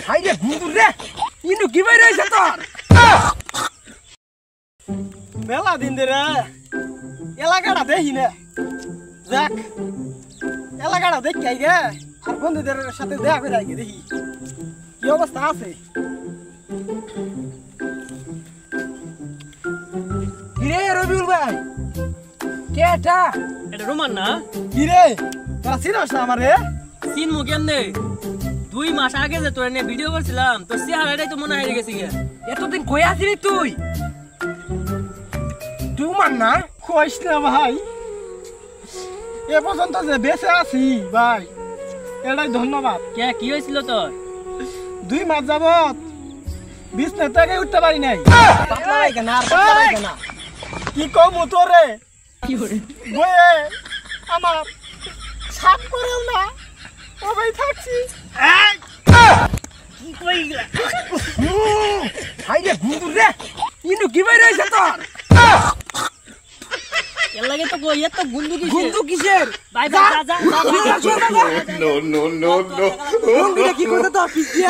High রে গুন্দুর রে ইনু কি বাইরে আইছে তোর মেলা দিন ধরে এলাকাটা দেখি না যাক এলাকাটা দেখি আই গে আর বন্ধুদের সাথে দেখা করে আই গে দেখি কি অবস্থা আছে কিরে রবিউল ভাই কেটা এটা রোমান না কি রে তোরা চিনস না আমারে সিন মু কেমনে 2 মাস আগে যে তোর নিয়ে ভিডিও করছিলাম তোর চেহারাটাই তো মনে হয়ে গেছে গিয়া এতদিন কই আছিলি তুই মান না কইস না ভাই এ পর্যন্ত যে বেঁচে আছি ভাই এটাই ধন্যবাদ কে কি হয়েছিল তোর 2 মাস যাবত বিছনা থেকে উঠতে পারি নাই পাতলা লাগে না পাতলা লাগে না কি কম তোরে কি করে বয়ে আমার সাপ করেও না ও ভাই থাকছি কি কইলা হাই রে গুন্দুর রে ইনু কি বাইরে আইছে তোর এর লাগে তো কই এত গুন্দু কিসের বাই বাই যা No, no, no, no. গুন্দুটা কি করতে তো অফিস দিয়া